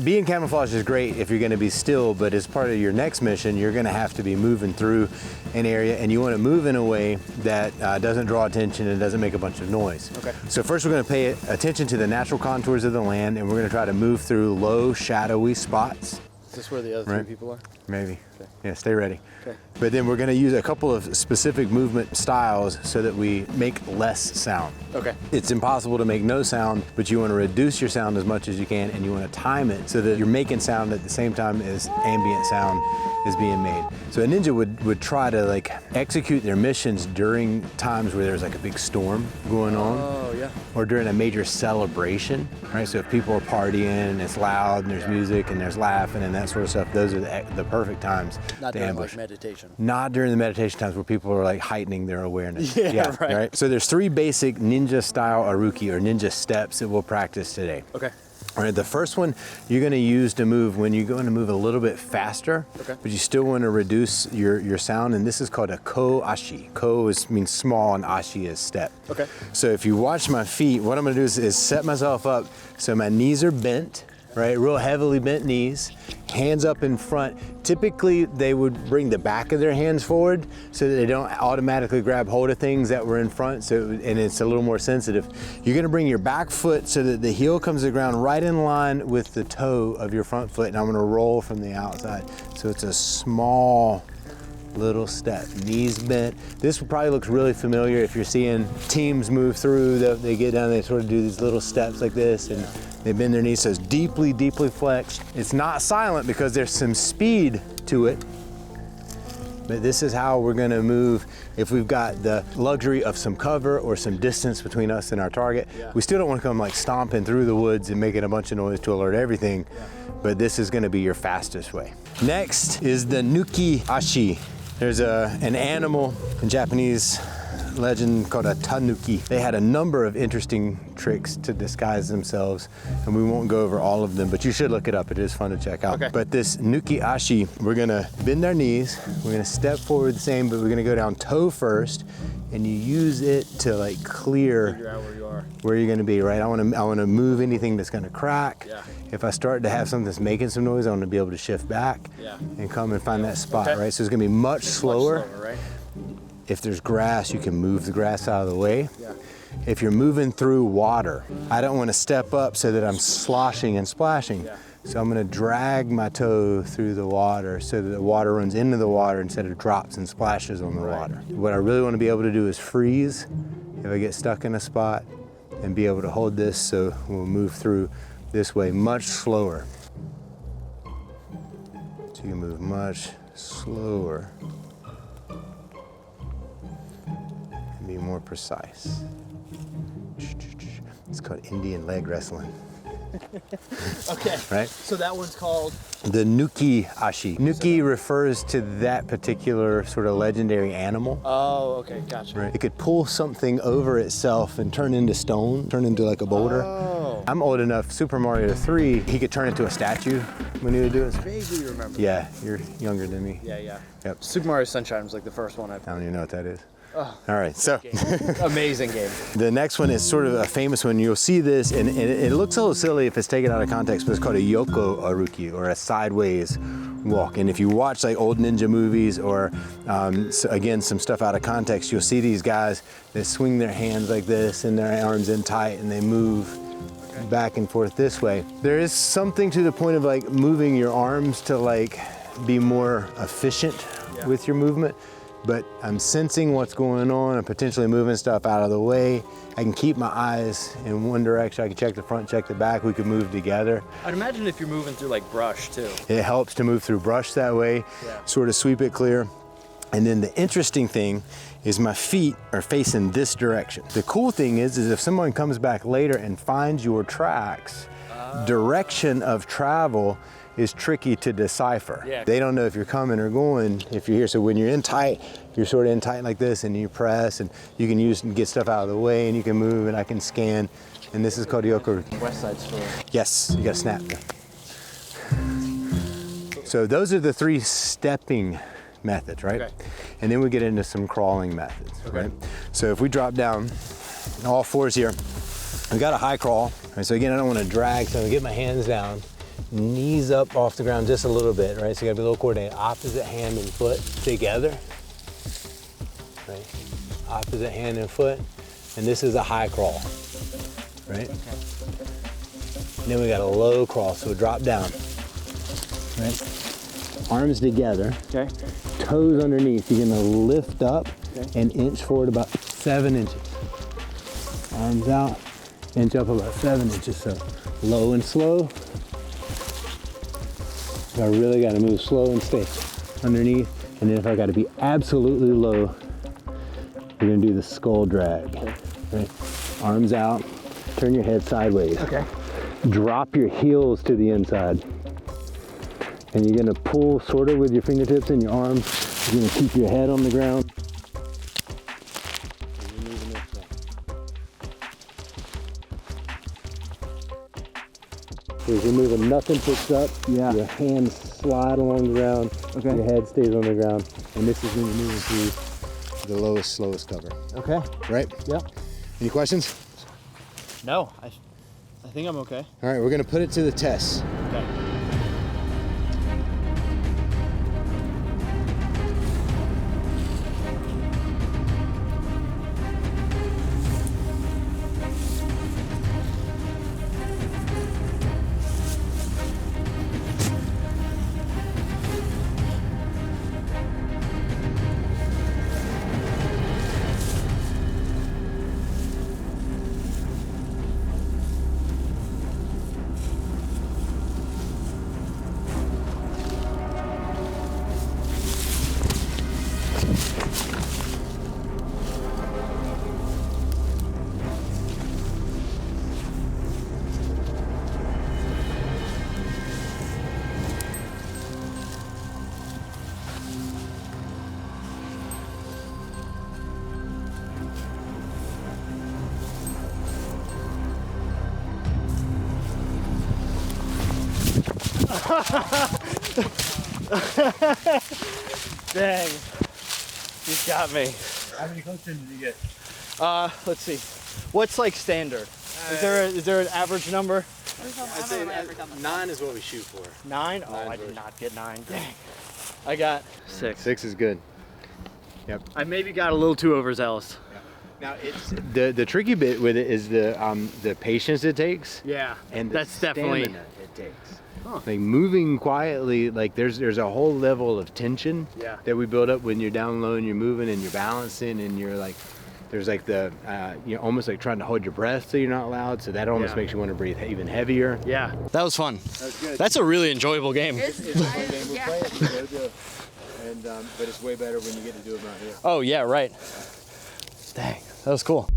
being camouflaged is great if you're going to be still, but as part of your next mission, you're going to have to be moving through an area, and you want to move in a way that doesn't draw attention and doesn't make a bunch of noise. Okay. So first we're going to pay attention to the natural contours of the land, and we're going to try to move through low, shadowy spots. Is this where the other three people are? Maybe. Okay. Yeah, stay ready. Okay. But then we're going to use a couple of specific movement styles so that we make less sound. Okay. It's impossible to make no sound, but you want to reduce your sound as much as you can, and you want to time it so that you're making sound at the same time as ambient sound is being made. So a ninja would try to like execute their missions during times where there's like a big storm going on. Oh, yeah. Or during a major celebration, right? So if people are partying and it's loud and there's music and there's laughing and that sort of stuff, those are the perfect times Not to during ambush. like meditation. Not during the meditation times where people are like heightening their awareness. Yeah, right. So there's 3 basic ninja style Aruki or ninja steps that we'll practice today. Okay. All right, the first one you're going to use to move when you're going to move a little bit faster, okay, but you still want to reduce your sound, and this is called a Ko-Ashi. Ko means small and Ashi is step. Okay. So if you watch my feet, what I'm going to do is set myself up so my knees are bent, right? Real heavily bent knees, hands up in front. Typically, they would bring the back of their hands forward so that they don't automatically grab hold of things that were in front, and it's a little more sensitive. You're gonna bring your back foot so that the heel comes to the ground right in line with the toe of your front foot, and I'm gonna roll from the outside. So it's a small little step, knees bent. This probably looks really familiar if you're seeing teams move through. They get down, they sort of do these little steps like this, and they bend their knees, so it's deeply, deeply flexed. It's not silent because there's some speed to it, but this is how we're gonna move if we've got the luxury of some cover or some distance between us and our target. Yeah. We still don't wanna come like stomping through the woods and making a bunch of noise to alert everything, but this is gonna be your fastest way. Next is the Nuki Ashi. There's an animal in Japanese legend called a tanuki. They had a number of interesting tricks to disguise themselves, and we won't go over all of them, but you should look it up. It is fun to check out. Okay. But this Nuki Ashi, we're gonna bend our knees, we're gonna step forward the same, but we're gonna go down toe first, and you use it to like Figure out where you are. where you're gonna be, right? I wanna move anything that's gonna crack. Yeah. If I start to have something that's making some noise, I wanna be able to shift back and come and find that spot, Okay. right? So it's gonna be much slower. Much slower, right? If there's grass, you can move the grass out of the way. Yeah. If you're moving through water, I don't want to step up so that I'm sloshing and splashing. Yeah. So I'm going to drag my toe through the water so that the water runs into the water instead of drops and splashes on the water. What I really want to be able to do is freeze if I get stuck in a spot and be able to hold this, so we'll move through this way much slower. So you can move much slower. Be more precise. It's called Indian leg wrestling. Okay. Right? So that one's called? The Nuki Ashi. Nuki refers to that particular sort of legendary animal. Oh, okay, gotcha. Right. It could pull something over itself and turn into stone, turn into like a boulder. Oh. I'm old enough, Super Mario 3, he could turn into a statue when he would do it. Vaguely remember. Yeah, you're younger than me. Yeah. Yep. Super Mario Sunshine was like the first one I've. I don't even know what that is. Oh, all right, so amazing game. the next one is sort of a famous one. You'll see this, and it looks a little silly if it's taken out of context, but it's called a Yoko Aruki, or a sideways walk. And if you watch like old ninja movies, or again, some stuff out of context, you'll see these guys that swing their hands like this and their arms in tight, and they move back and forth this way. There is something to the point of like moving your arms to like be more efficient with your movement. But I'm sensing what's going on. I'm potentially moving stuff out of the way. I can keep my eyes in one direction. I can check the front, check the back. We could move together. I'd imagine if you're moving through like brush too. It helps to move through brush that way, sort of sweep it clear. And then the interesting thing is my feet are facing this direction. The cool thing is if someone comes back later and finds your tracks, direction of travel is tricky to decipher. Yeah. They don't know if you're coming or going if you're here. So when you're in tight, you're sort of in tight like this, and you press, and you can use and get stuff out of the way, and you can move, and I can scan. And this is called Yoko Aruki. West Side Story. Yes, you got to snap. So those are the 3 stepping methods, right? Okay. And then we get into some crawling methods, right? So if we drop down all 4s here, we got a high crawl. Right? So again, I don't want to drag, so I get my hands down. knees up off the ground just a little bit, right? So you gotta be a little coordinated. Opposite hand and foot together, right? Opposite hand and foot. And this is a high crawl, right? Okay. And then we got a low crawl, so drop down, right? Arms together, Okay. toes underneath. You're gonna lift up Okay. and inch forward about 7 inches. Arms out, inch up about 7 inches. So low and slow. I really gotta move slow and stay underneath. And then if I gotta be absolutely low, we're gonna do the skull drag, right? Arms out, turn your head sideways. Okay. Drop your heels to the inside. And you're gonna pull sort of with your fingertips and your arms. You're gonna keep your head on the ground. And you're moving this way. So as you're moving, nothing picks up. Yeah. Your hands slide along the ground. Okay. Your head stays on the ground. And this is when you're moving through the lowest, slowest cover. Okay. Right? Yep. Any questions? No, I think I'm okay. All right, we're gonna put it to the test. Okay. Dang. You got me. How many close did you get? Let's see. What's like standard? Is there an average number? I'd say 9 is what we shoot for. 9? Oh, I did not get 9. Dang. I got 6. 6 is good. Yep. I maybe got a little too overzealous. Now it's the tricky bit with it is the patience it takes. Yeah. And the that's definitely stamina it takes. Huh. Like moving quietly, like there's a whole level of tension Yeah. that we build up when you're down low and you're moving and you're balancing and you're like, there's like the, you're almost like trying to hold your breath so you're not loud. So that almost Yeah. makes you want to breathe even heavier. Yeah. That was fun. That was good. That's a really enjoyable game. It's a fun game. We'll play it. We'll do it. And, but it's way better when you get to do it around here. Oh yeah, right. Dang. That was cool.